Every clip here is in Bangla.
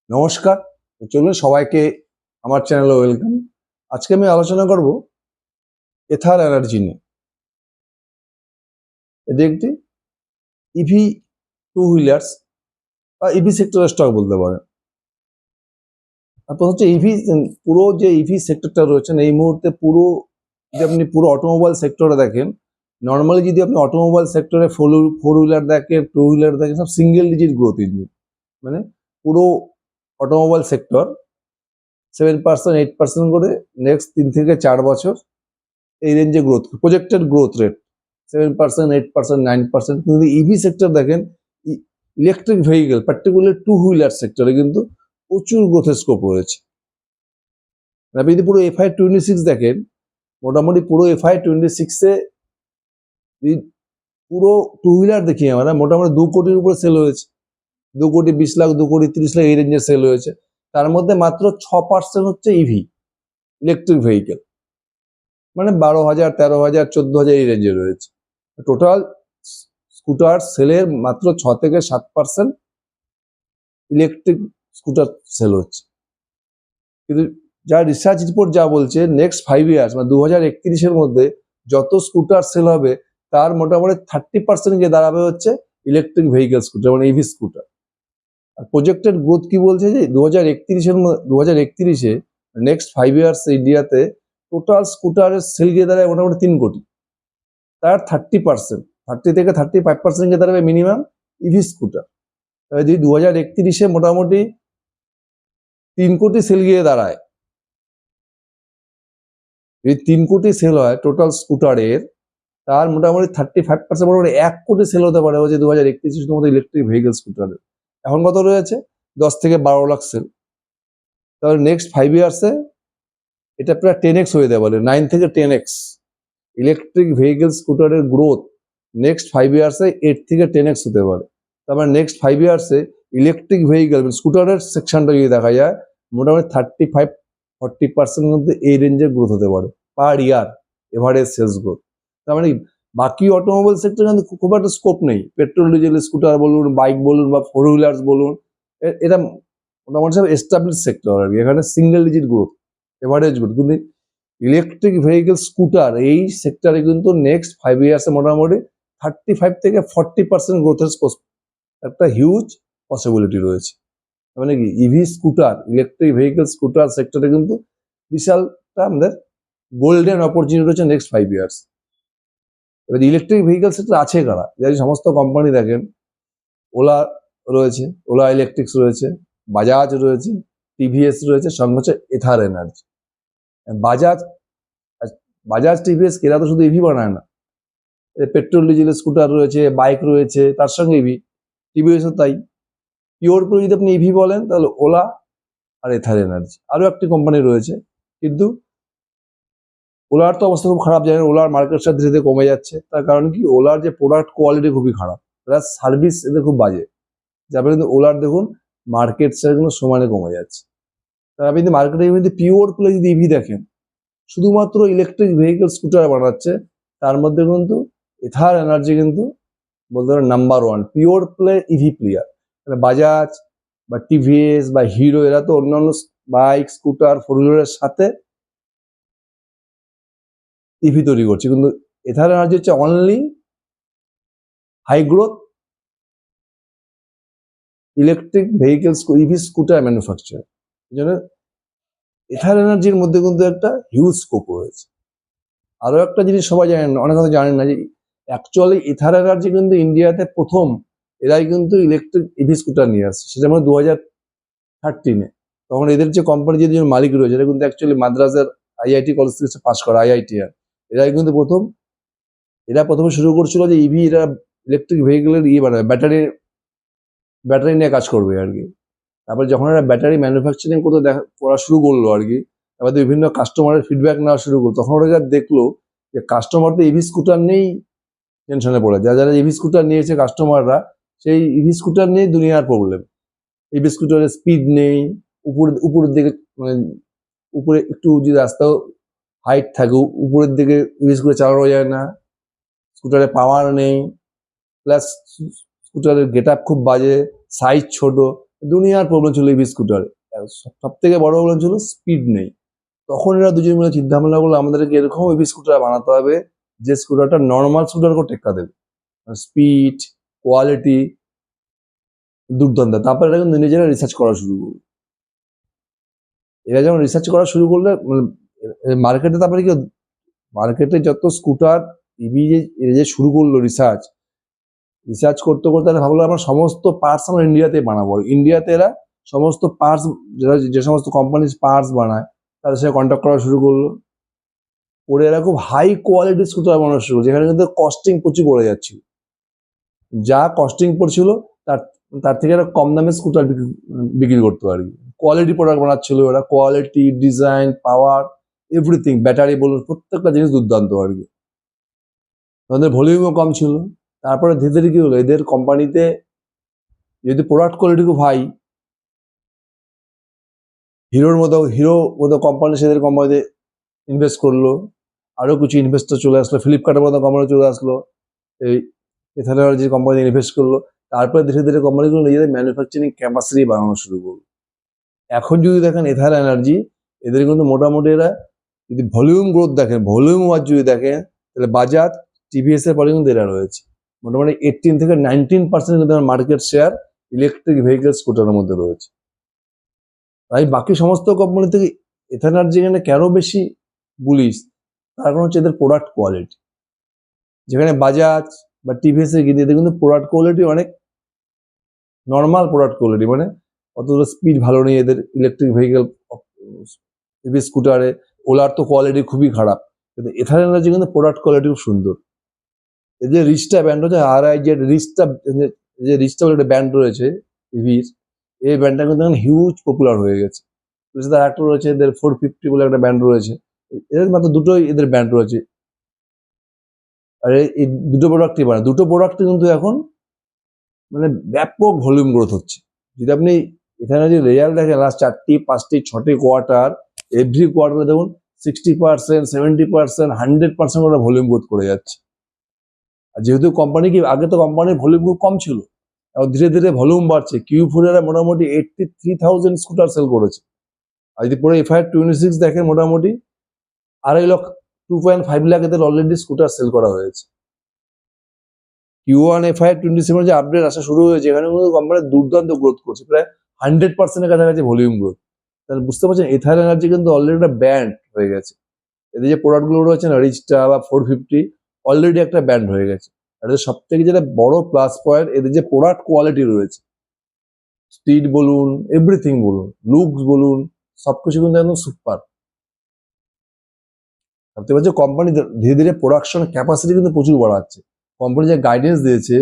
নমস্কার, চলুন সবাইকে আমার চ্যানেলে ওয়েলকাম। আজকে আমি আলোচনা করব এথার এনার্জি নিয়ে। এটি একটি ইভি টু হুইলার্স বা ইভি সেক্টরের স্টক বলতে পারেন। তারপর হচ্ছে ইভি, পুরো যে ইভি সেক্টরটা রয়েছেন এই মুহূর্তে পুরো, যদি আপনি পুরো অটোমোবাইল সেক্টরে দেখেন, নর্মালি যদি আপনি অটোমোবাইল সেক্টরে ফোর হুইলার দেখেন, টু হুইলার দেখেন, সব সিঙ্গেল ডিজিট গ্রোথ ইঞ্জিন। মানে পুরো অটোমোবাইল সেক্টর 7%, 8% করে নেক্সট 3 থেকে 4 বছর এই রেঞ্জে গ্রোথ, প্রজেক্টেড গ্রোথ রেট 7%, 8%, 9%। কিন্তু ইভি সেক্টর দেখেন, electric vehicle particular two wheeler সেক্টরে কিন্তু প্রচুর গ্রোথের স্কোপ রয়েছে। আপনি যদি পুরো FY 26 দেখেন, মোটামুটি পুরো FY 26-এ পুরো টু হুইলার দেখি আমরা মোটামুটি 2 কোটির উপরে সেল হয়েছে। 2 কোটি 20 লাখ, 2 কোটি 30 লাখ এই রেঞ্জে সেল হয়েছে। তার মধ্যে মাত্র 6% হচ্ছে ইভি ইলেকট্রিক ভেহিকেল, মানে 12,000, 13,000, 14,000 এই রেঞ্জে রয়েছে। টোটাল স্কুটার সেলের মাত্র 6 থেকে 7% ইলেকট্রিক স্কুটার সেল হচ্ছে। কিন্তু যা রিসার্চ রিপোর্ট যা বলছে, নেক্সট 5 ইয়ার্স মানে 2031-এর মধ্যে যত স্কুটার সেল হবে তার মোটামুটি 30% গিয়ে দাঁড়াবে হচ্ছে ইলেকট্রিক ভেহিকেল স্কুটার, মানে ইভি স্কুটার। আর প্রজেক্টেড গ্রোথ কি বলছে যে 2031-এ নেক্সট 5 ইয়ার্স ইন্ডিয়াতে টোটাল স্কুটারের সেল গিয়ে দাঁড়ায় মোটামুটি 3 কোটি। তার 30 থেকে 35% গিয়ে দাঁড়াবে মিনিমাম ইভি স্কুটার। তবে যদি 2031-এ মোটামুটি 3 কোটি সেল গিয়ে দাঁড়ায়, যদি 3 কোটি সেল হয় টোটাল স্কুটারের, তার মোটামুটি 35% মোটামুটি 1 কোটি সেল হতে পারে হচ্ছে 2031-এর মধ্যে ইলেকট্রিক ভেহিকেল স্কুটারের। এখন কত রয়েছে? 10 থেকে 12 লাখ সেল। তাহলে নেক্সট 5 ইয়ার্সে এটা প্রায় 10x হয়ে যেতে পারে, 9 থেকে 10x ইলেকট্রিক ভেহিকেল স্কুটারের গ্রোথ নেক্সট 5 ইয়ার্সে 8 থেকে 10x হতে পারে। তারপরে নেক্সট 5 ইয়ার্সে ইলেকট্রিক ভেহিকেল সেক্টরের সেকশনটা যদি দেখা যায়, মোটামুটি 35-40% মধ্যে এই রেঞ্জে গ্রোথ হতে পারে পার ইয়ার, এভারেজ সেলস গ্রোথ। তার মানে বাকি অটোমোবাইল সেক্টরে কিন্তু খুব একটা স্কোপ নেই। পেট্রোল ডিজেল স্কুটার বলুন, বাইক বলুন বা ফোর হুইলার্স বলুন, এটা মোটামুটি সব এস্টাবলিশ সেক্টর আর কি, এখানে single digit growth, average growth. কিন্তু ইলেকট্রিক ভেহিকেল স্কুটার এই সেক্টরে কিন্তু নেক্সট 5 ইয়ার্সে মোটামুটি 35 থেকে 40% গ্রোথের একটা হিউজ পসিবিলিটি রয়েছে। মানে কি EV scooter, electric vehicle scooter সেক্টরে কিন্তু বিশালটা আমাদের গোল্ডেন অপরচুনিটি রয়েছে নেক্সট 5 ইয়ার্স। এবার ইলেকট্রিক ভেহিকেল সেক্টর আছে কারা? যে সমস্ত কোম্পানি দেখেন, ওলা রয়েছে, ওলা ইলেকট্রিক্স রয়েছে, বাজাজ রয়েছে, টিভিএস রয়েছে, সঙ্গে হচ্ছে এথার এনার্জি। বাজাজ টিভিএস এরা তো শুধু ইভি বানায় না, পেট্রোল ডিজেল স্কুটার রয়েছে, বাইক রয়েছে, তার সঙ্গে ইভি। টিভিএসও তাই। পিওর করে যদি আপনি ইভি বলেন তাহলে ওলা আর এথার এনার্জি। আরও একটি কোম্পানি রয়েছে, কিন্তু ওলার তো অবস্থা খুব খারাপ, জানেন। ওলার মার্কেট শেয়ার ধীরে ধীরে কমে যাচ্ছে। তার কারণ কি, ওলার যে প্রোডাক্ট কোয়ালিটি খুবই খারাপ, প্লাস সার্ভিস এদের খুব বাজে। যার কিন্তু ওলার দেখুন মার্কেট শেয়ার কিন্তু সমানে কমে যাচ্ছে। তার আপনি যদি মার্কেটে যদি পিওর প্লে যদি ইভি দেখেন, শুধুমাত্র ইলেকট্রিক ভেহিকেল স্কুটার বানাচ্ছে, তার মধ্যে কিন্তু এথার এনার্জি কিন্তু বলতে পারেন number 1 pure play EV player. মানে বাজাজ বা টিভিএস বা হিরো এরা তো অন্যান্য বাইক, স্কুটার, ফোর হুইলারের সাথে ইভি তৈরি করছে, কিন্তু এথার এনার্জি হচ্ছে only high growth electric vehicle EV scooter manufacture. এই জন্য এথার এনার্জির মধ্যে কিন্তু একটা হিউজ স্কোপ রয়েছে। আরো একটা জিনিস সবাই জানেন, অনেক কথা জানেন না, যে অ্যাকচুয়ালি এথার এনার্জি কিন্তু ইন্ডিয়াতে প্রথম, এরাই কিন্তু ইলেকট্রিক ইভি স্কুটার নিয়ে আসছে, সেটা মানে 2013-এ। তখন এদের যে কোম্পানি যে মালিক রয়েছে, এটা কিন্তু অ্যাকচুয়ালি মাদ্রাসের IIT কলেজ থেকে পাস করা, IITR। এরাই কিন্তু এরা প্রথমে শুরু করছিল যে ইভি, এরা ইলেকট্রিক ভেহিকেলের বানাবে, ব্যাটারি নিয়ে কাজ করবে আর কি। তারপরে যখন এরা ব্যাটারি ম্যানুফ্যাকচারিং করা শুরু করলো আর কি, তারপর বিভিন্ন কাস্টমারের ফিডব্যাক নেওয়া শুরু করলো, তখন ওরা দেখলো যে কাস্টমার তো ইভি স্কুটার নেই টেনশনে পড়ে, যারা ইভি স্কুটার নিয়েছে কাস্টমাররা, সেই ইভি স্কুটার নিয়ে দুনিয়ার প্রবলেম। ইভি স্কুটারের স্পিড নেই, উপরের দিকে, মানে উপরে একটু যদি রাস্তাও হাইট থাকে, উপরের দিকে ইভি স্কুটার চালানো যায় না, স্কুটারে পাওয়ার নেই, প্লাস স্কুটারের গেট আপ খুব বাজে, সাইজ ছোট। দুনিয়ার প্রবলেম ছিল ইভি স্কুটারে। সব থেকে বড় প্রবলেম ছিল স্পিড নেই। তখন এরা দুজন মিলে চিন্তা ভাবনা করলো আমাদেরকে এরকম ইভি স্কুটার বানাতে হবে যে স্কুটারটা নর্মাল স্কুটারকেও টেক্কা দেবে, স্পিড, কোয়ালিটি দুর্দান্ত। তারপরে এরা কিন্তু নিজেরা রিসার্চ করা শুরু করলো। এরা যখন রিসার্চ করা শুরু করলে মার্কেটে, তারপরে কি মার্কেটে যত স্কুটার ইভি যে শুরু করলো রিসার্চ করতে করতে এরা ভাবলো আমার সমস্ত পার্টস আমরা ইন্ডিয়াতে বানাবো। ইন্ডিয়াতে এরা সমস্ত পার্টস, যে সমস্ত কোম্পানি পার্টস বানায় তাদের সাথে কন্ট্যাক্ট করা শুরু করলো। করে এরা খুব হাই কোয়ালিটি স্কুটার বানানো শুরু করলো, যেখানে কিন্তু কস্টিং প্রচুর পড়ে যাচ্ছিল। যা কস্টিং পড়ছিল তার তার থেকে এরা কম দামে স্কুটার বিক্রি করতে পারি। কোয়ালিটি প্রোডাক্ট বানাচ্ছিল ওরা, কোয়ালিটি, ডিজাইন, পাওয়ার, এভরিথিং, ব্যাটারি বলুন, প্রত্যেকটা জিনিস দুর্দান্ত আর কি। তাদের ভলিউমও কম ছিল। তারপরে ধীরে ধীরে কি হলো, এদের কোম্পানিতে যদি প্রোডাক্ট কোয়ালিটি খুব হাই, হিরো কোম্পানি সেদের কোম্পানিতে ইনভেস্ট করলো। আরো কিছু ইনভেস্টর চলে আসলো, ফ্লিপকার্টের মতো কোম্পানি চলে আসলো, এই এথার যে কোম্পানি ইনভেস্ট করলো। তারপরে ধীরে ধীরে কোম্পানিগুলো নিজেদের ম্যানুফ্যাকচারিং ক্যাপাসিটি বাড়ানো শুরু করলো। এখন যদি দেখেন এথার এনার্জি, এদের কিন্তু মোটামুটি এরা যদি ভলিউম গ্রোথ দেখেন, ভলিউম ওয়াইজ যদি দেখেন, তাহলে বাজাজ, টিভিএস এর পরে কিন্তু এরা রয়েছে। মোটামুটি 18 থেকে 19% কিন্তু মার্কেট শেয়ার ইলেকট্রিক ভেহিকেল স্কুটারের মধ্যে রয়েছে। তাই বাকি সমস্ত কোম্পানি থেকে এথার এনার্জি এখানে কেন বেশি বুলিশ, তার কারণ হচ্ছে এদের প্রোডাক্ট কোয়ালিটি। যেখানে বাজাজ বা টিভিএস এর কিন্তু এদের কিন্তু প্রোডাক্ট কোয়ালিটি অনেক নর্মাল প্রোডাক্ট কোয়ালিটি, মানে অতটা স্পিড ভালো নেই এদের ইলেকট্রিক ভেহিকেল ইভি স্কুটারে। ওলার তো কোয়ালিটি খুবই খারাপ, কিন্তু এথার এনার্জি কিন্তু প্রোডাক্ট কোয়ালিটি খুব সুন্দর। এদের রিস্টা ব্যান্ড হচ্ছে RI যে রিস্টা বলে একটা ব্যান্ড রয়েছে ইভির, এই ব্যান্ডটা কিন্তু এখন হিউজ পপুলার হয়ে গেছে। তার একটা রয়েছে এদের 450 বলে একটা ব্যান্ড রয়েছে। এদের মাত্র দুটোই এদের ব্যান্ড রয়েছে। আর এই দুটো প্রোডাক্টই বানায়, দুটো প্রোডাক্টই কিন্তু এখন মানে ব্যাপক ভলিউম গ্রোথ হচ্ছে। যদি আপনি এখানে যে রেজাল্ট দেখেন লাস্ট 4টি 5টি 6টি কোয়ার্টার, এভরি কোয়ার্টারে দেখুন 60%, 70%, 100% করে ভলিউম গ্রোথ করে যাচ্ছে। আর যেহেতু কোম্পানি কি আগে তো কোম্পানির ভলিউম খুব কম ছিল, এখন ধীরে ধীরে ভলিউম বাড়ছে। Q4 এরা মোটামুটি 83,000 স্কুটার সেল করেছে। আর যদি পুরো FY26 দেখেন, মোটামুটি 2.5 লাখ এদের অলরেডি স্কুটার সেল করা হয়েছে। Q1 FY27 যে আপডেট আসা শুরু হয়েছে, এখানে কিন্তু কোম্পানি দুর্দান্ত গ্রোথ করছে, প্রায় 100% কাছাকাছি ভলিউম গ্রোথ। তাহলে বুঝতে পারছেন এথার এনার্জি কিন্তু অলরেডি একটা ব্যান্ড হয়ে গেছে। এদের যে প্রোডাক্ট গুলো রয়েছে না, রিচটা বা 450, অলরেডি একটা ব্যান্ড হয়ে গেছে। আর এদের সব থেকে যেটা বড় প্লাস পয়েন্ট, এদের যে প্রোডাক্ট কোয়ালিটি রয়েছে, স্পিড বলুন, এভরিথিং বলুন, লুকস বলুন, সবকিছু কিন্তু একদম সুপার। ভাবতে পারছো কোম্পানি ধীরে ধীরে প্রোডাকশন ক্যাপাসিটি কিন্তু প্রচুর বাড়াচ্ছে। কোম্পানি যে গাইডেন্স দিয়েছে,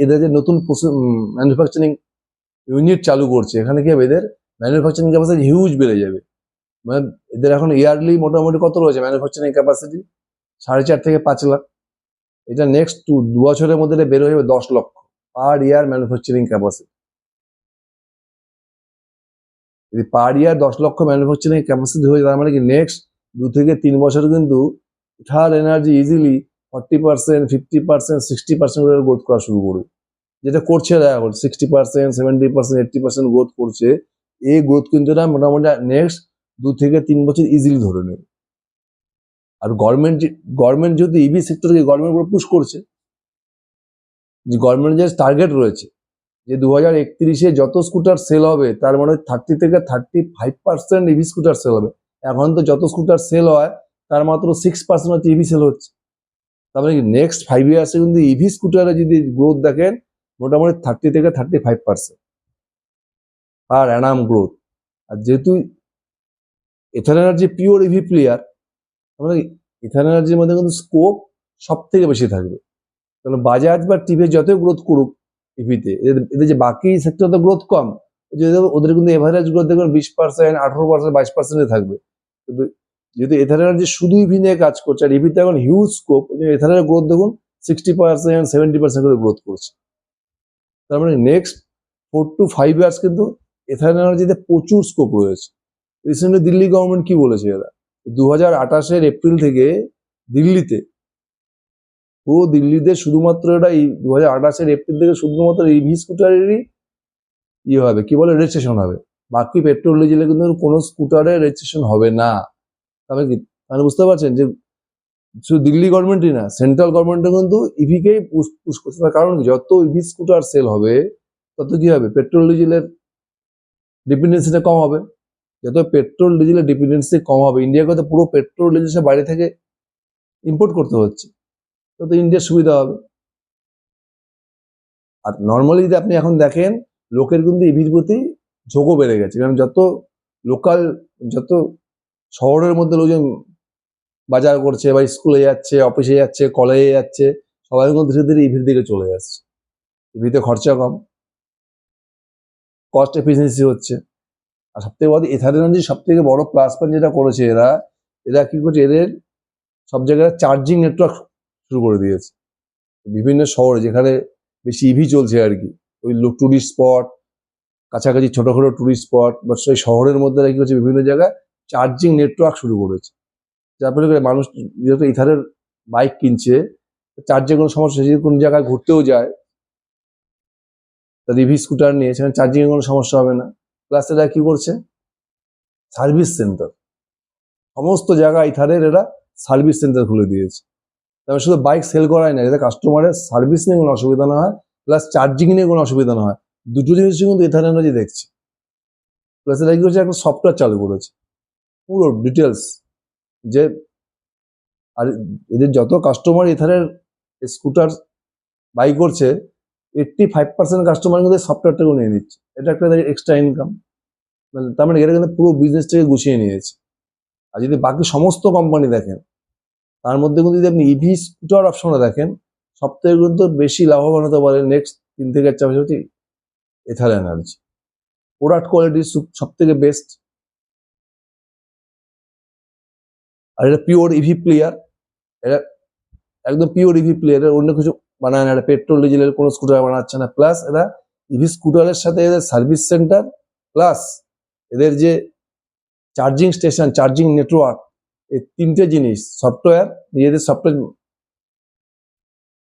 এরা যে নতুন ম্যানুফ্যাকচারিং ইউনিট চালু করছে, এখানে কি হবে, এদের ম্যানুফ্যাকচারিং ক্যাপাসিটি হিউজ বেড়ে যাবে। মানে এদের এখন ইয়ারলি মোটামুটি কত রয়েছে ম্যানুফ্যাকচারিং ক্যাপাসিটি, 4.5 থেকে 5 লাখ। এটা নেক্সট 2 বছরের মধ্যে বের হয়ে যাবে 10 লক্ষ পার ইয়ার ম্যানুফ্যাকচারিং ক্যাপাসিটি। যদি পার ইয়ার 10 লক্ষ ম্যানুফ্যাকচারিং ক্যাপাসিটি হয়ে যায়, তার মানে কি নেক্সট 2 থেকে 3 বছর কিন্তু এথার এনার্জি ইজিলি 40%, 50%, 60% করে গ্রোথ করা শুরু করবে। যেটা করছে এখন 60%, 70%, 80% গ্রোথ করছে। এই গ্রোথ কিন্তু এরা মোটামুটি নেক্সট 2 থেকে 3 বছর ইজিলি ধরে নেবে। আর গভর্নমেন্ট যেহেতু ইভি সেক্টরকে গভর্নমেন্ট পুরো পুশ করছে, যে গভর্নমেন্ট যে টার্গেট রয়েছে যে 2031-এ যত স্কুটার সেল হবে তার মানে 30 থেকে 35% ইভি স্কুটার সেল হবে। এখন তো যত স্কুটার সেল হয় তার মাত্র 6% হচ্ছে ইভি সেল হচ্ছে। তার মানে নেক্সট 5 ইয়ার্সে কিন্তু ইভি স্কুটারে যদি গ্রোথ দেখেন, মোটামুটি 30 থেকে 35% আর অ্যানাম গ্রোথ। আর যেহেতু এথার এনার্জি পিওর ইভি প্লেয়ার, মানে এথার এনার্জির মধ্যে কিন্তু স্কোপ সব থেকে বেশি থাকবে। কারণ বাজাজ বা টিভি যতই গ্রোথ করুক ইভিতে, এদের যে বাকি সেক্টর তো গ্রোথ কম, ওদের কিন্তু এভারেজ গ্রোথ দেখবেন 20%, 18%, 22% থাকবে। কিন্তু যেহেতু এথার এনার্জি শুধু ইভি নিয়ে কাজ করছে, আর ইভিতে এখন হিউজ স্কোপ, এথারের গ্রোথ দেখুন 60%, 70% করে গ্রোথ করছে। তার মানে নেক্সট 4 to 5 ইয়ার্স কিন্তু এথার এনার্জিতে প্রচুর স্কোপ রয়েছে। রিসেন্টলি দিল্লি গভর্নমেন্ট কি বলেছে, এরা 2028 এপ্রিল থেকে দিল্লিতে, পুরো দিল্লিতে শুধুমাত্র এটা এই 2028 এপ্রিল থেকে শুধুমাত্র ইভি স্কুটারেরই ইয়ে হবে, কি বলে, রেজিস্ট্রেশন হবে। বাকি পেট্রোল ডিজেলে কিন্তু কোনো স্কুটারে রেজিস্ট্রেশন হবে না। তবে কি, মানে বুঝতে পারছেন যে শুধু দিল্লি গভর্নমেন্টই না, সেন্ট্রাল গভর্নমেন্টও কিন্তু ইভিকেই পুশ করছে। তার কারণ কি, যত ইভি স্কুটার সেল হবে তত কি হবে, পেট্রোল ডিজেলের ডিপেন্ডেন্সিটা কম হবে। যত পেট্রোল ডিজেলের ডিপেন্ডেন্সি কম হবে, ইন্ডিয়াকে তো পুরো পেট্রোল ডিজেল বাইরে থেকে ইম্পোর্ট করতে হচ্ছে, তত ইন্ডিয়ার সুবিধা হবে। আর নর্মালি যদি আপনি এখন দেখেন, লোকের কিন্তু ইভির প্রতি ঝোঁকও বেড়ে গেছে, কারণ যত লোকাল, যত শহরের মধ্যে লোকজন বাজার করছে বা স্কুলে যাচ্ছে, অফিসে যাচ্ছে, কলেজে যাচ্ছে, সবাই কিন্তু ধীরে ধীরে ইভির দিকে চলে যাচ্ছে। ইভিতে খরচা কম, কস্ট এফিসিয়েন্সি হচ্ছে। আর সবথেকে বড় এথারের যে সব থেকে বড় প্লাস পয়েন্ট যেটা করেছে এরা, এরা কি করছে, এদের সব জায়গায় চার্জিং নেটওয়ার্ক শুরু করে দিয়েছে বিভিন্ন শহরে, যেখানে বেশি ইভি চলছে আর কি, ওই টুরিস্ট স্পট, কাছাকাছি ছোটখাটো টুরিস্ট স্পট বা সেই শহরের মধ্যে কি হচ্ছে, বিভিন্ন জায়গায় চার্জিং নেটওয়ার্ক শুরু করেছে। যার ফলে মানুষ যেহেতু ইথারের বাইক কিনছে, চার্জের কোনো সমস্যা, যদি কোনো জায়গায় ঘুরতেও যায় তার ইভি স্কুটার নিয়ে, সেখানে চার্জিং এর কোনো সমস্যা হবে না। প্লাস এরা কি করছে, সার্ভিস সেন্টার, সমস্ত জায়গায় ইথারের এরা সার্ভিস সেন্টার খুলে দিয়েছে। তবে শুধু বাইক সেল করাই না, যাতে কাস্টমারের সার্ভিস নিয়ে কোনো অসুবিধা না হয়, প্লাস চার্জিং নিয়ে কোনো অসুবিধা না হয়, দুটো জিনিসই কিন্তু ইথার এনার্জি দেখছে। প্লাস এরা কি করছে, একটা সফটওয়্যার চালু করেছে পুরো ডিটেলস, যে আর এদের যত কাস্টমার ইথারের স্কুটার বাই করছে, 85% কাস্টমার কিন্তু সফটওয়্যারটাকেও নিয়ে নিচ্ছে। এটা একটা এক্সট্রা ইনকাম, মানে তার মানে এটা কিন্তু পুরো বিজনেসটাকে গুছিয়ে নিয়েছে। আর যদি বাকি সমস্ত কোম্পানি দেখেন, তার মধ্যে কিন্তু যদি আপনি ইভি স্কুটার অপশনে দেখেন, সব থেকে কিন্তু বেশি লাভবান হতে পারে নেক্সট 3 থেকে 4 বছর হচ্ছে এথার এনার্জি। প্রোডাক্ট কোয়ালিটি সব থেকে বেস্ট। আর এটা পিওর ইভি প্লেয়ার, এটা একদম পিওর ইভি প্লেয়ার, অন্য কিছু বানায় না, এটা পেট্রোল ডিজেলের কোনো স্কুটার বানাচ্ছে না। প্লাস এরা ইভি স্কুটারের সাথে এদের সার্ভিস সেন্টার, প্লাস এদের যে চার্জিং স্টেশন, চার্জিং নেটওয়ার্ক, এই তিনটে জিনিস, সফটওয়্যার, নিজেদের সফটওয়্যার,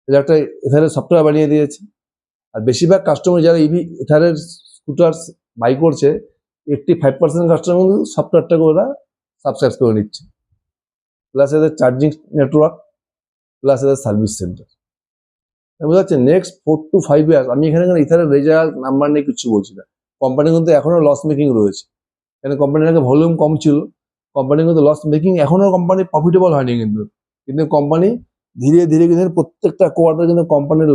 একটা এথারের সফটওয়্যার বানিয়ে দিয়েছে। আর বেশিরভাগ কাস্টমার যারা ইভি এথারের স্কুটার বাই করছে, 85% কাস্টমার কিন্তু সফটওয়্যারটাকে ওরা সাবস্ক্রাইব করে নিচ্ছে, প্লাস এদের চার্জিং নেটওয়ার্ক, প্লাস এদের সার্ভিস সেন্টার। বোঝা যাচ্ছে নেক্সট 4 to 5 ইয়ার্স, আমি এখানে ইথারের রেজাল্ট নাম্বার নিয়ে কিছু বলছি না, কোম্পানি কিন্তু এখনো লস মেকিং রয়েছে, কারণ কোম্পানির আগে ভলিউম কম ছিল, কোম্পানি কিন্তু লস মেকিং, এখনো কোম্পানি প্রফিটেবল হয়নি, কিন্তু কোম্পানি ধীরে ধীরে কিন্তু প্রত্যেকটা কোয়ার্টার কিন্তু কোম্পানির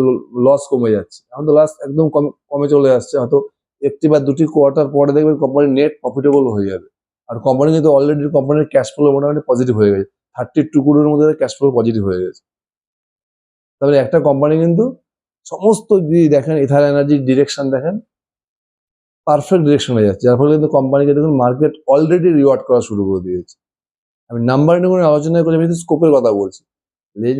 লস কমে যাচ্ছে। এখন তো লস একদম কমে চলে আসছে, হয়তো একটি বা দুটি কোয়ার্টার পরে দেখবেন কোম্পানি নেট প্রফিটেবল হয়ে যাবে। আর কোম্পানি কিন্তু অলরেডি কোম্পানির ক্যাশ ফ্লো মোটামুটি পজিটিভ হয়ে গেছে, 32 crore মধ্যে ক্যাশ ফ্লো পজিটিভ হয়ে গেছে। তাহলে একটা কোম্পানি কিন্তু সমস্ত যদি দেখেন ইথার এনার্জির ডিরেকশন দেখেন, পারফেক্ট ডিরেকশনে যাচ্ছে, যার ফলে কিন্তু কোম্পানিকে দেখুন মার্কেট অলরেডি রিওয়ার্ড করা শুরু করে দিয়েছে। আমি নাম্বার নিয়ে কোনো আলোচনা করে, আমি স্কোপের কথা বলছি,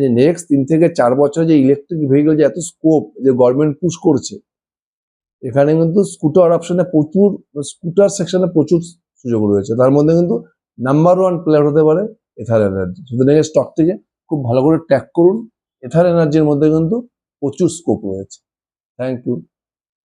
যে নেক্সট 3 থেকে 4 বছর যে ইলেকট্রিক ভেহিকল যে এত স্কোপ যে গভর্নমেন্ট পুশ করছে, এখানে কিন্তু স্কুটার অপশনে প্রচুর, স্কুটার সেকশনে প্রচুর সুযোগ রয়েছে। তার মধ্যে কিন্তু নাম্বার 1 প্লেয়ার হতে পারে এথার এনার্জি। সুতরাং স্টক থেকে খুব ভালো করে ট্র্যাক করুন, এথার এনার্জির মধ্যে কিন্তু প্রচুর স্কোপ রয়েছে। Thank you.